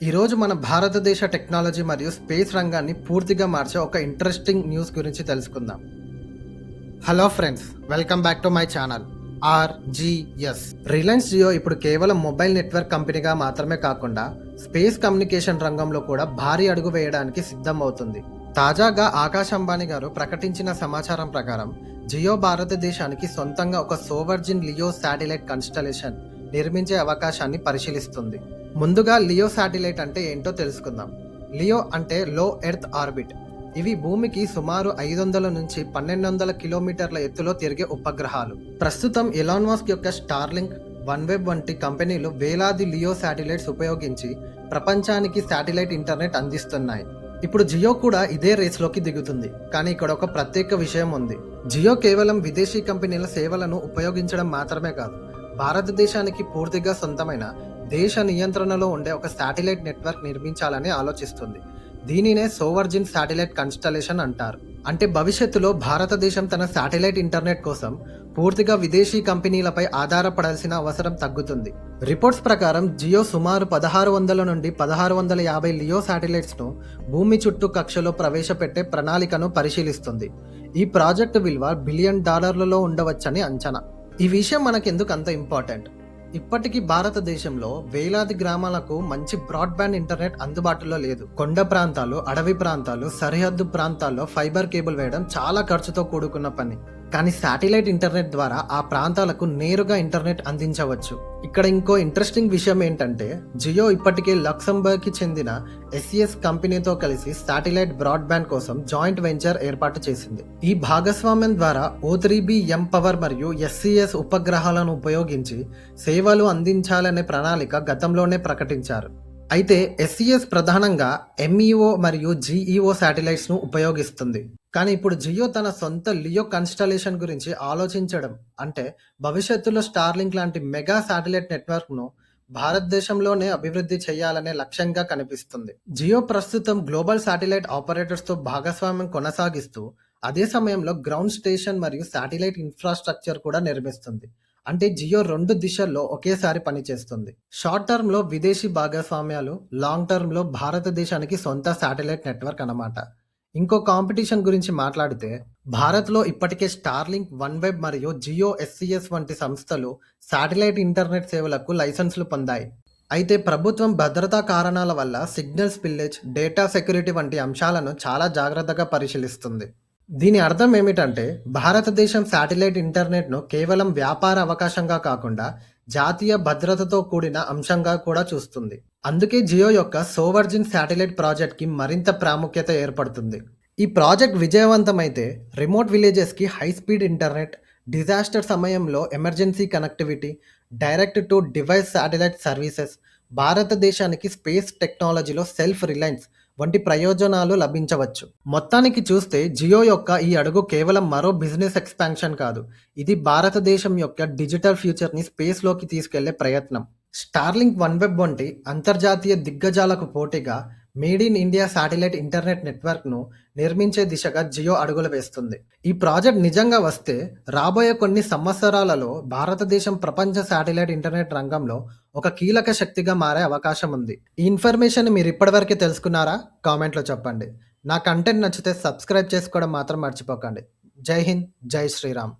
ఈరోజు మన భారతదేశ టెక్నాలజీ మరియు స్పేస్ రంగాన్ని పూర్తిగా మార్చే ఒక ఇంట్రెస్టింగ్ న్యూస్ గురించి తెలుసుకుందాం. Hello friends, welcome back to my channel RGS. Reliance Jio ఇప్పుడు కేవలం మొబైల్ నెట్వర్క్ కంపెనీగా మాత్రమే కాకుండా స్పేస్ కమ్యూనికేషన్ రంగంలో కూడా భారీ అడుగు వేయడానికి సిద్ధం అవుతుంది. తాజాగా ఆకాశ్ అంబానీ గారు ప్రకటించిన సమాచారం ప్రకారం జియో భారతదేశానికి సొంతంగా ఒక సోవర్జిన్ లియో శాటిలైట్ కన్స్టలేషన్ నిర్మించే అవకాశాన్ని పరిశీలిస్తుంది. ముందుగా లియో శాటిలైట్ అంటే ఏంటో తెలుసుకుందాం. లియో అంటే లో ఎర్త్ ఆర్బిట్. ఇవి భూమికి సుమారు 500 నుంచి 1200 కిలోమీటర్ల ఎత్తులో తిరిగే ఉపగ్రహాలు. ప్రస్తుతం ఎలాన్ మస్క్ యొక్క స్టార్లింక్, వన్వెబ్ వంటి కంపెనీలు వేలాది లియో శాటిలైట్స్ ఉపయోగించి ప్రపంచానికి శాటిలైట్ ఇంటర్నెట్ అందిస్తున్నాయి. ఇప్పుడు జియో కూడా ఇదే రేస్లోకి దిగుతుంది. కానీ ఇక్కడ ఒక ప్రత్యేక విషయం ఉంది. జియో కేవలం విదేశీ కంపెనీల సేవలను ఉపయోగించడం మాత్రమే కాదు, భారతదేశానికి పూర్తిగా సొంతమైన దేశ నియంత్రణలో ఉండే ఒక శాటిలైట్ నెట్వర్క్ నిర్మించాలని ఆలోచిస్తుంది. దీనినే సోవర్జిన్ శాటిలైట్ కన్స్టలేషన్ అంటారు. అంటే భవిష్యత్తులో భారతదేశం తన శాటిలైట్ ఇంటర్నెట్ కోసం పూర్తిగా విదేశీ కంపెనీలపై ఆధారపడాల్సిన అవసరం తగ్గుతుంది. రిపోర్ట్స్ ప్రకారం జియో సుమారు 1600 నుండి 1650 లియో శాటిలైట్స్ ను భూమి చుట్టూ కక్షలో ప్రవేశపెట్టే ప్రణాళికను పరిశీలిస్తుంది. ఈ ప్రాజెక్టు విలువ $1 బిలియన్ ఉండవచ్చని అంచనా. ఈ విషయం మనకెందుకు అంత ఇంపార్టెంట్? ఇప్పటికీ భారతదేశంలో వేలాది గ్రామాలకు మంచి బ్రాడ్బ్యాండ్ ఇంటర్నెట్ అందుబాటులో లేదు. కొండ ప్రాంతాలు, అడవి ప్రాంతాలు, సరిహద్దు ప్రాంతాల్లో ఫైబర్ కేబుల్ వేయడం చాలా ఖర్చుతో కూడుకున్న పని. కానీ శాటిలైట్ ఇంటర్నెట్ ద్వారా ఆ ప్రాంతాలకు నేరుగా ఇంటర్నెట్ అందించవచ్చు. ఇక్కడ ఇంకో ఇంట్రెస్టింగ్ విషయం ఏంటంటే, జియో ఇప్పటికే లక్సంబర్గ్ కి చెందిన ఎస్సిఎస్ కంపెనీతో కలిసి శాటిలైట్ బ్రాడ్బ్యాండ్ కోసం జాయింట్ వెంచర్ ఏర్పాటు చేసింది. ఈ భాగస్వామ్యం ద్వారా O3B M-Power మరియు ఎస్సిఎస్ ఉపగ్రహాలను ఉపయోగించి సేవలు అందించాలనే ప్రణాళిక గతంలోనే ప్రకటించారు. అయితే ఎస్సిఎస్ ప్రధానంగా ఎంఈఓ మరియు జిఈఓ శాటిలైట్స్ ను ఉపయోగిస్తుంది. కానీ ఇప్పుడు జియో తన సొంత లియో కన్స్టలేషన్ గురించి ఆలోచించడం అంటే భవిష్యత్తులో స్టార్లింక్ లాంటి మెగా శాటిలైట్ నెట్వర్క్ ను భారతదేశంలోనే అభివృద్ధి చేయాలనే లక్ష్యంగా కనిపిస్తుంది. జియో ప్రస్తుతం గ్లోబల్ శాటిలైట్ ఆపరేటర్స్ తో భాగస్వామ్యం కొనసాగిస్తూ అదే సమయంలో గ్రౌండ్ స్టేషన్ మరియు శాటిలైట్ ఇన్ఫ్రాస్ట్రక్చర్ కూడా నిర్మిస్తుంది. అంటే జియో 2 దిశల్లో ఒకేసారి పనిచేస్తుంది. షార్ట్ టర్మ్ లో విదేశీ భాగస్వామ్యాలు, లాంగ్ టర్మ్ లో భారతదేశానికి సొంత శాటిలైట్ నెట్వర్క్ అన్నమాట. ఇంకో కాంపిటీషన్ గురించి మాట్లాడితే, భారత్లో ఇప్పటికే స్టార్లింక్, వన్వెబ్ మరియు జియో ఎస్సిఎస్ వంటి సంస్థలు శాటిలైట్ ఇంటర్నెట్ సేవలకు లైసెన్సులు పొందాయి. అయితే ప్రభుత్వం భద్రతా కారణాల వల్ల సిగ్నల్ స్పిల్లేజ్, డేటా సెక్యూరిటీ వంటి అంశాలను చాలా జాగ్రత్తగా పరిశీలిస్తుంది. దీని అర్థం ఏమిటంటే, భారతదేశం శాటిలైట్ ఇంటర్నెట్ను కేవలం వ్యాపార అవకాశంగా కాకుండా జాతీయ భద్రతతో కూడిన అంశంగా కూడా చూస్తుంది. అందుకే జియో యొక్క సోవర్జిన్ శాటిలైట్ ప్రాజెక్ట్కి మరింత ప్రాముఖ్యత ఏర్పడుతుంది. ఈ ప్రాజెక్ట్ విజయవంతమైతే రిమోట్ విలేజెస్కి హై స్పీడ్ ఇంటర్నెట్, డిజాస్టర్ సమయంలో emergency connectivity, direct to device satellite services, భారతదేశానికి స్పేస్ టెక్నాలజీలో సెల్ఫ్ రిలయన్స్ వంటి ప్రయోజనాలు లభించవచ్చు. మొత్తానికి చూస్తే జియో యొక్క ఈ అడుగు కేవలం మరో బిజినెస్ ఎక్స్పాన్షన్ కాదు, ఇది భారతదేశం యొక్క డిజిటల్ ఫ్యూచర్ని స్పేస్లోకి తీసుకెళ్లే ప్రయత్నం. స్టార్లింక్, వన్వెబ్ వంటి అంతర్జాతీయ దిగ్గజాలకు పోటీగా made in India satellite internet నెట్వర్క్ను నిర్మించే దిశగా జియో అడుగులు వేస్తుంది. ఈ ప్రాజెక్ట్ నిజంగా వస్తే రాబోయే కొన్ని సంవత్సరాలలో భారతదేశం ప్రపంచ శాటిలైట్ ఇంటర్నెట్ రంగంలో ఒక కీలక శక్తిగా మారే అవకాశం ఉంది. ఈ ఇన్ఫర్మేషన్ మీరు ఇప్పటివరకే తెలుసుకున్నారా? కామెంట్లో చెప్పండి. నా కంటెంట్ నచ్చితే సబ్స్క్రైబ్ చేసుకోవడం మాత్రం మర్చిపోకండి. జై హింద్, జై శ్రీరామ్.